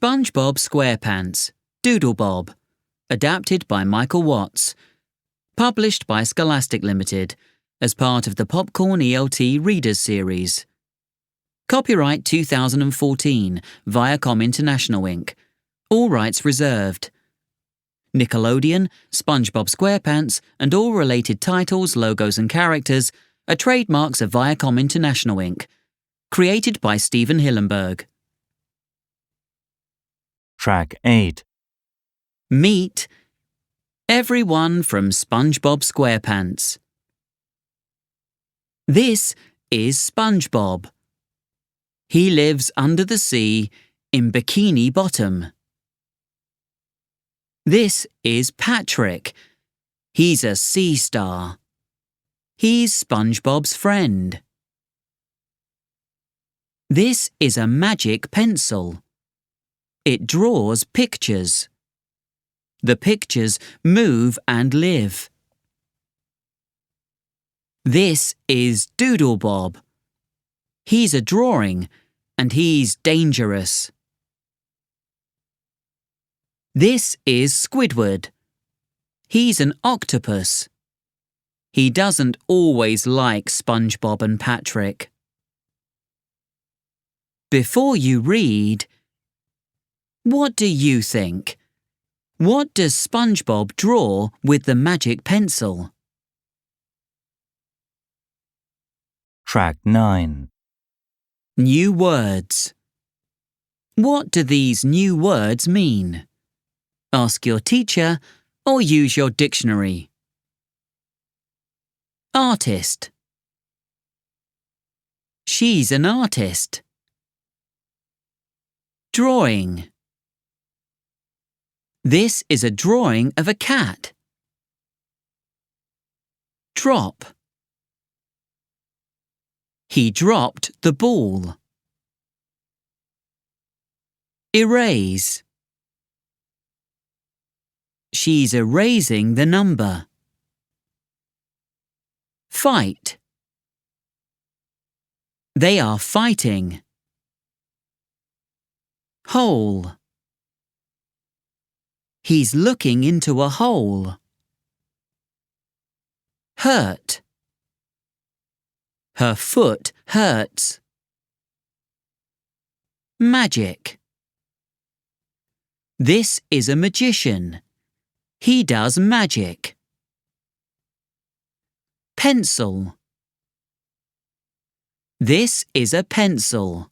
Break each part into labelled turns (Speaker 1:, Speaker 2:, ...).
Speaker 1: SpongeBob SquarePants, DoodleBob, adapted by Michael Watts, published by Scholastic Limited as part of the Popcorn ELT Readers Series. Copyright 2014, Viacom International Inc. All rights reserved. Nickelodeon, SpongeBob SquarePants, and all related titles, logos and characters are trademarks of Viacom International Inc. Created by Stephen Hillenberg.
Speaker 2: Track 8.
Speaker 1: Meet everyone from SpongeBob SquarePants. This is SpongeBob. He lives under the sea in Bikini Bottom. This is Patrick. He's a sea star. He's SpongeBob's friend. This is a magic pencil. It draws pictures. The pictures move and live. This is DoodleBob. He's a drawing, and he's dangerous. This is Squidward. He's an octopus. He doesn't always like SpongeBob and Patrick. Before you read, what do you think? What does SpongeBob draw with the magic pencil?
Speaker 2: Track 9.
Speaker 1: New words. What do these new words mean? Ask your teacher or use your dictionary. Artist. She's an artist. Drawing. This is a drawing of a cat. Drop. He dropped the ball. Erase. She's erasing the number. Fight. They are fighting. Hole. He's looking into a hole. Hurt. Her foot hurts. Magic. This is a magician. He does magic. Pencil. This is a pencil.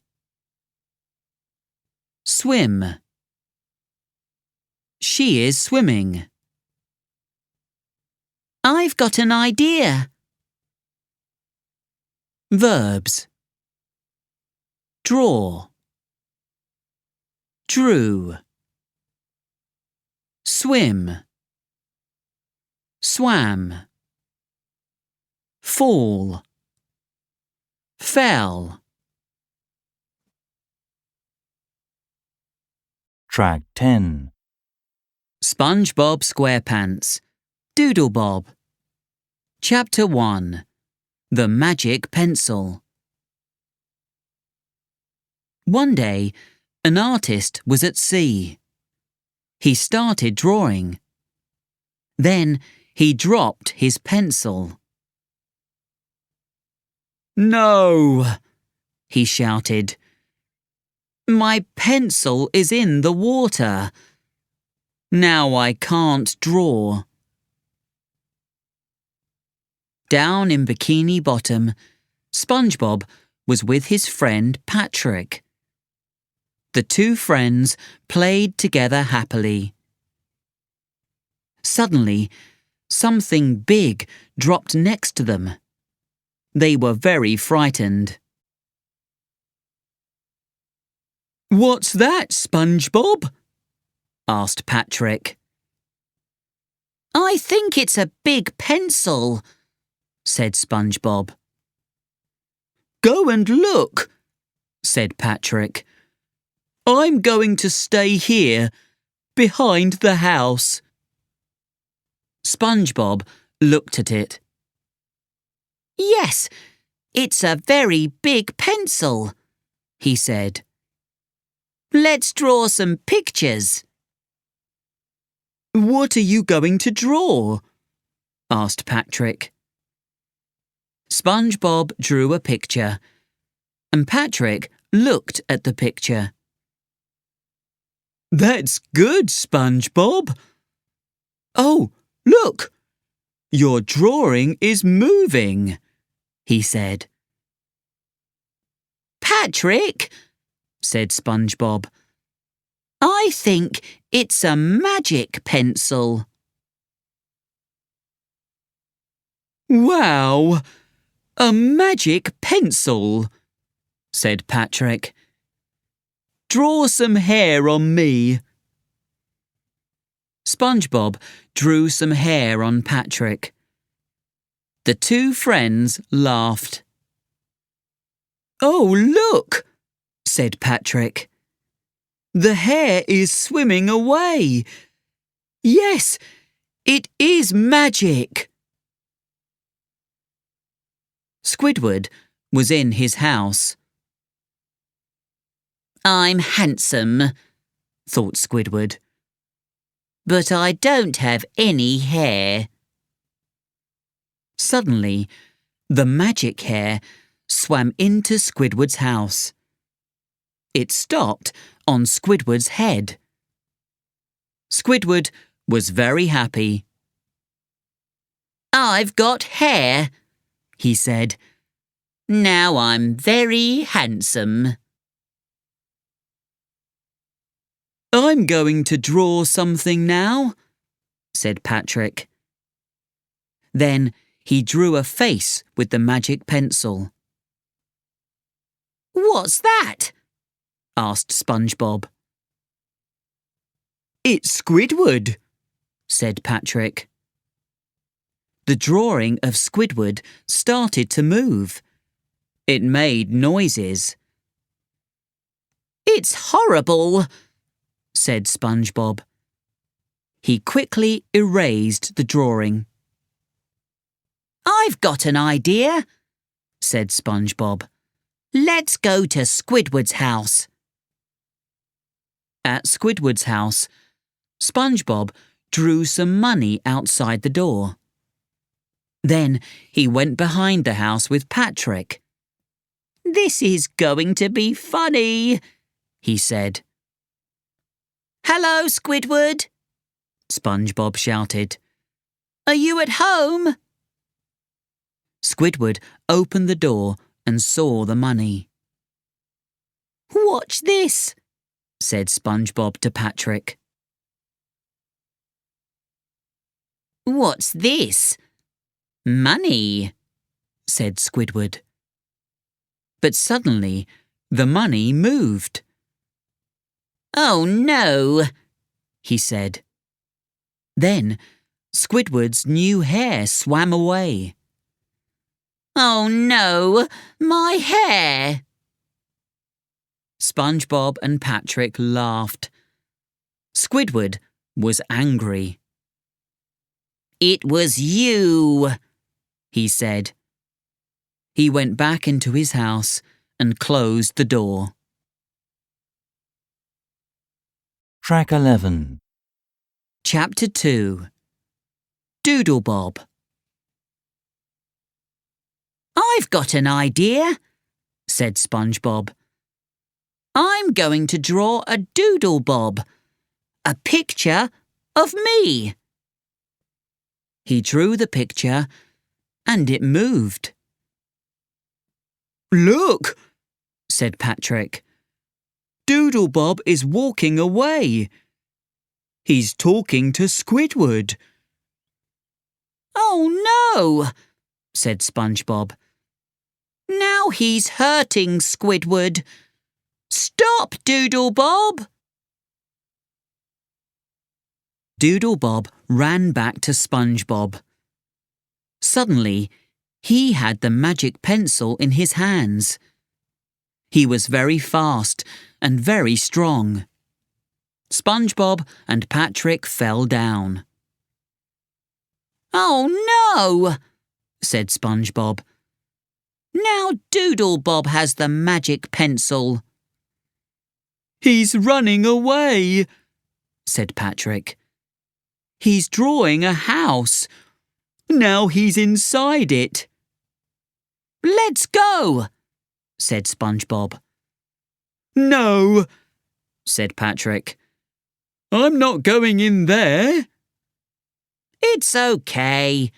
Speaker 1: Swim. She is swimming. I've got an idea. Verbs. Draw. Drew. Swim. Swam. Fall. Fell.
Speaker 2: Track 10.
Speaker 1: SpongeBob SquarePants, DoodleBob. Chapter 1. The Magic Pencil. One day, an artist was at sea. He started drawing. Then he dropped his pencil. "No!" he shouted. "My pencil is in the water. Now I can't draw." Down in Bikini Bottom, SpongeBob was with his friend Patrick. The two friends played together happily. Suddenly, something big dropped next to them. They were very frightened. "What's that, SpongeBob?" asked Patrick. "I think it's a big pencil," said SpongeBob. "Go and look," said Patrick. "I'm going to stay here, behind the house." SpongeBob looked at it. "Yes, it's a very big pencil," he said. Let's draw some pictures." "What are you going to draw?" asked Patrick. SpongeBob drew a picture, and Patrick looked at the picture. "That's good, SpongeBob." "Oh, look! Your drawing is moving," he said. "Patrick," said SpongeBob, "I think it's a magic pencil." "Wow! A magic pencil," said Patrick. "Draw some hair on me." SpongeBob drew some hair on Patrick. The two friends laughed. "Oh, look!" said Patrick. "The hair is swimming away. Yes, it is magic." Squidward was in his house. "I'm handsome," thought Squidward, "but I don't have any hair." Suddenly, the magic hair swam into Squidward's house. It stopped on Squidward's head. Squidward was very happy. "I've got hair," he said. "Now I'm very handsome." "I'm going to draw something now," said Patrick. Then he drew a face with the magic pencil. "What's that?" asked SpongeBob. "It's Squidward," said Patrick. The drawing of Squidward started to move. It made noises. "It's horrible," said SpongeBob. He quickly erased the drawing. "I've got an idea," said SpongeBob. "Let's go to Squidward's house." At Squidward's house, SpongeBob drew some money outside the door. Then he went behind the house with Patrick. "This is going to be funny," he said. "Hello, Squidward," SpongeBob shouted. "Are you at home?" Squidward opened the door and saw the money. "Watch this," said SpongeBob to Patrick. "What's this?" "Money," said Squidward. But suddenly, the money moved. "Oh no," he said. Then Squidward's new hair swam away. "Oh no, my hair!" SpongeBob and Patrick laughed. Squidward was angry. "It was you," he said. He went back into his house and closed the door.
Speaker 2: Track 11.
Speaker 1: Chapter 2. DoodleBob. "I've got an idea," said SpongeBob. "I'm going to draw a DoodleBob, a picture of me." He drew the picture, and it moved. "Look," said Patrick. "DoodleBob is walking away. He's talking to Squidward." "Oh no," said SpongeBob. "Now he's hurting Squidward. Stop, DoodleBob!" DoodleBob ran back to SpongeBob. Suddenly, he had the magic pencil in his hands. He was very fast and very strong. SpongeBob and Patrick fell down. "Oh no," said SpongeBob. "Now DoodleBob has the magic pencil." He's running away, said Patrick. He's drawing a house. Now he's inside it. Let's go, said SpongeBob. No, said Patrick. I'm not going in there. It's okay,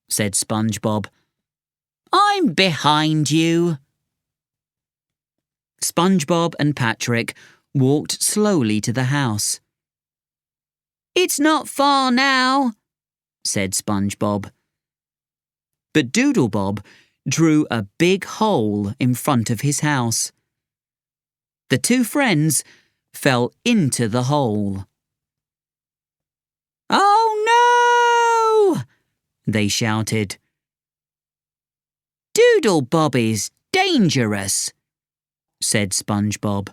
Speaker 1: said SpongeBob. I'm behind you. SpongeBob and Patrick walked slowly to the house. It's not far now, said SpongeBob. But DoodleBob drew a big hole in front of his house. The two friends fell into the hole. Oh no! They shouted. DoodleBob is dangerous, said SpongeBob.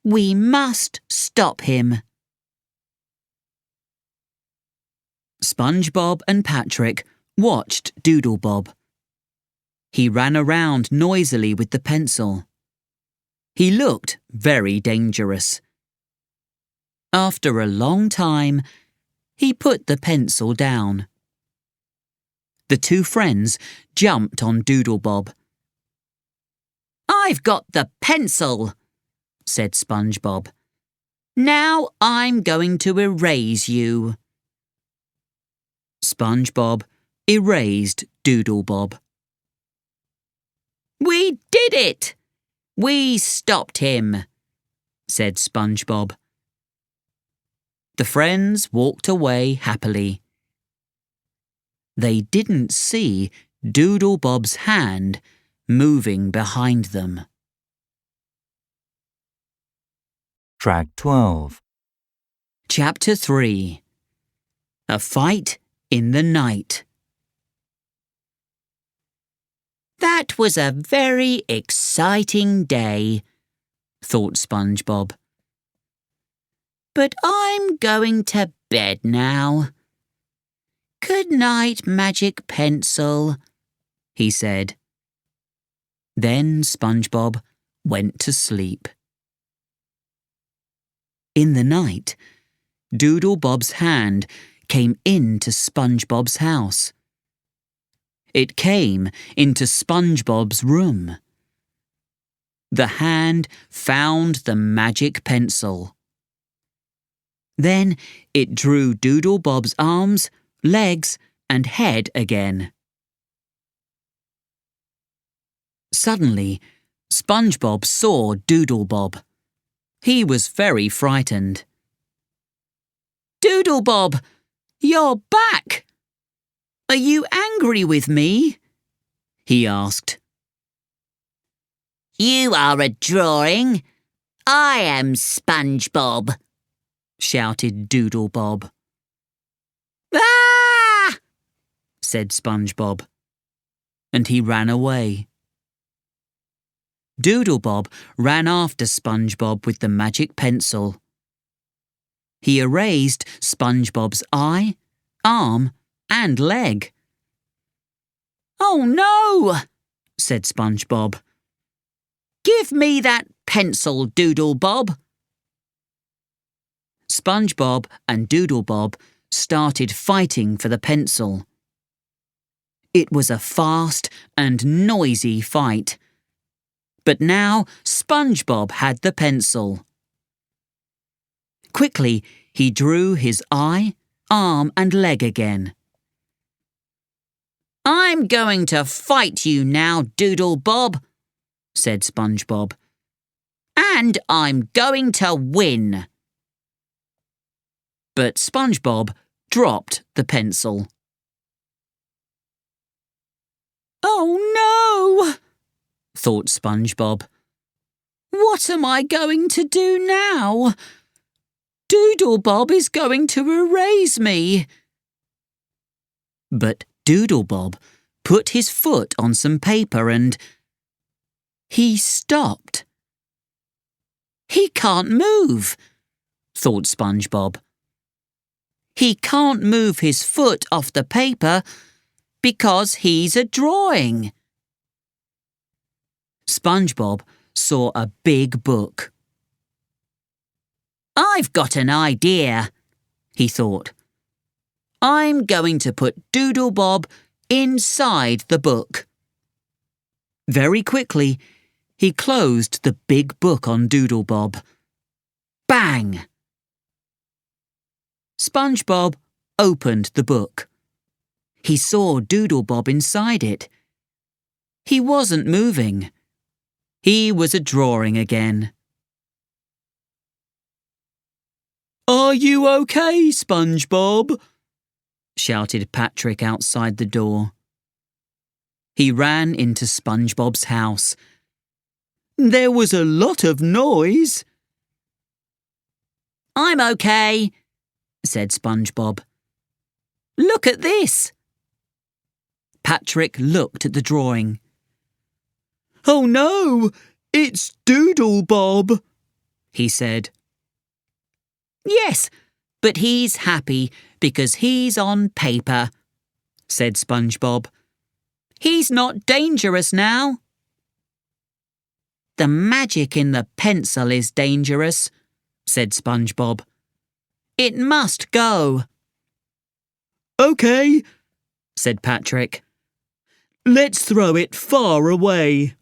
Speaker 1: We must stop him. SpongeBob and Patrick watched DoodleBob. He ran around noisily with the pencil. He looked very dangerous. After a long time, he put the pencil down. The two friends jumped on DoodleBob. I've got the pencil, said SpongeBob. Now I'm going to erase you. SpongeBob erased DoodleBob. We did it! We stopped him, said SpongeBob. The friends walked away happily. They didn't see DoodleBob's hand moving behind them.
Speaker 2: Track 12.
Speaker 1: Chapter 3. A Fight in the Night. That was a very exciting day, thought SpongeBob. But I'm going to bed now. Good night, Magic Pencil, he said. Then SpongeBob went to sleep. In the night, DoodleBob's hand came into SpongeBob's house. It came into SpongeBob's room. The hand found the magic pencil. Then it drew DoodleBob's arms, legs, and head again. Suddenly, SpongeBob saw DoodleBob. He was very frightened. DoodleBob, you're back! Are you angry with me? He asked. You are a drawing. I am SpongeBob, shouted DoodleBob. Ah! said SpongeBob, and he ran away. DoodleBob ran after SpongeBob with the magic pencil. He erased SpongeBob's eye, arm, and leg. Oh no, said SpongeBob. Give me that pencil, DoodleBob. SpongeBob and DoodleBob started fighting for the pencil. It was a fast and noisy fight. But now SpongeBob had the pencil. Quickly, he drew his eye, arm, and leg again. I'm going to fight you now, DoodleBob, said SpongeBob. And I'm going to win. But SpongeBob dropped the pencil. Oh no, thought SpongeBob. What am I going to do now? DoodleBob is going to erase me. But DoodleBob put his foot on some paper and he stopped. He can't move, thought SpongeBob. He can't move his foot off the paper because he's a drawing. SpongeBob saw a big book. I've got an idea, he thought. I'm going to put DoodleBob inside the book. Very quickly, he closed the big book on DoodleBob. Bang! SpongeBob opened the book. He saw DoodleBob inside it. He wasn't moving. He was a drawing again. "Are you okay, SpongeBob?" shouted Patrick outside the door. He ran into SpongeBob's house. There was a lot of noise. "I'm okay," said SpongeBob. "Look at this." Patrick looked at the drawing. "Oh no, it's DoodleBob," he said. "Yes, but he's happy because he's on paper," said SpongeBob. "He's not dangerous now." "The magic in the pencil is dangerous," said SpongeBob. "It must go." "Okay," said Patrick. "Let's throw it far away."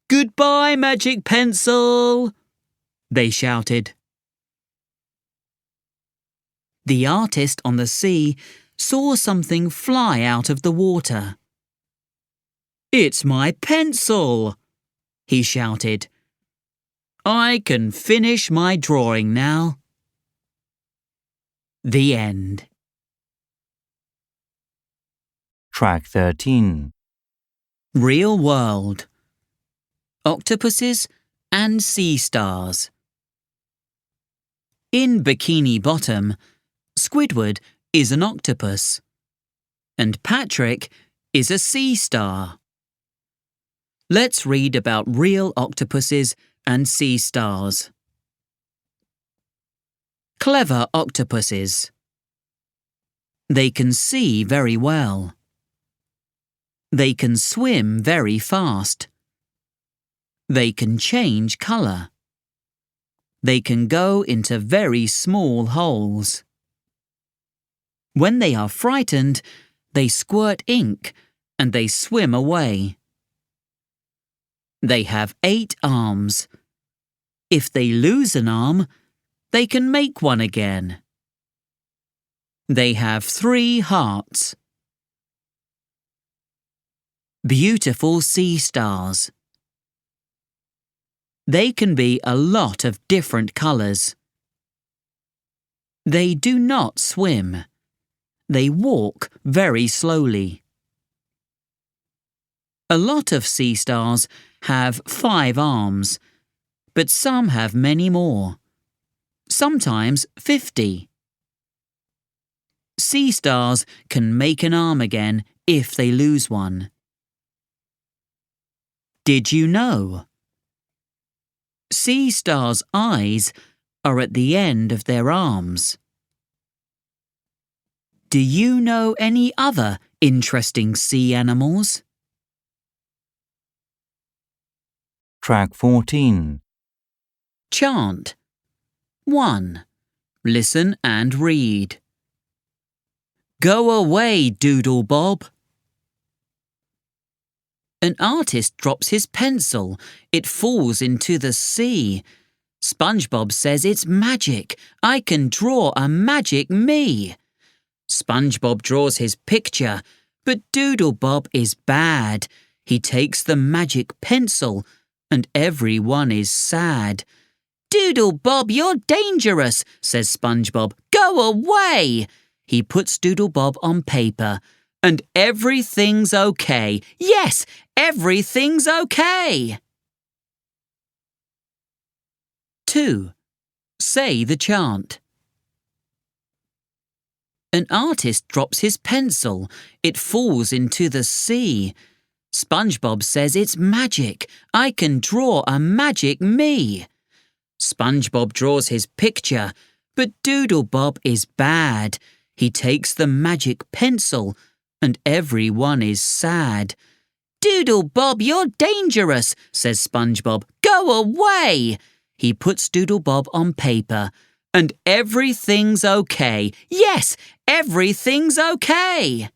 Speaker 1: "Goodbye, magic pencil," they shouted. The artist on the sea saw something fly out of the water. "It's my pencil," he shouted. "I can finish my drawing now." The end.
Speaker 2: Track 13.
Speaker 1: Real world. Octopuses and sea stars. In Bikini Bottom, Squidward is an octopus, and Patrick is a sea star. Let's read about real octopuses and sea stars. Clever octopuses. They can see very well. They can swim very fast. They can change colour. They can go into very small holes. When they are frightened, they squirt ink and they swim away. They have 8 arms. If they lose an arm, they can make one again. They have 3 hearts. Beautiful sea stars. They can be a lot of different colours. They do not swim. They walk very slowly. A lot of sea stars have 5 arms, but some have many more, sometimes 50. Sea stars can make an arm again if they lose one. Did you know? Sea stars' eyes are at the end of their arms. Do you know any other interesting sea animals?
Speaker 2: Track 14.
Speaker 1: Chant. 1. Listen and read. Go away, DoodleBob. An artist drops his pencil. It falls into the sea. SpongeBob says it's magic. I can draw a magic me. SpongeBob draws his picture, but DoodleBob is bad. He takes the magic pencil, and everyone is sad. DoodleBob, you're dangerous, says SpongeBob. Go away! He puts DoodleBob on paper, and everything's okay. Yes, everything's okay. 2. Say the chant. An artist drops his pencil. It falls into the sea. SpongeBob says it's magic. I can draw a magic me. SpongeBob draws his picture, but DoodleBob is bad. He takes the magic pencil, and everyone is sad. DoodleBob, you're dangerous, says SpongeBob. Go away! He puts DoodleBob on paper. And everything's okay. Yes, everything's okay.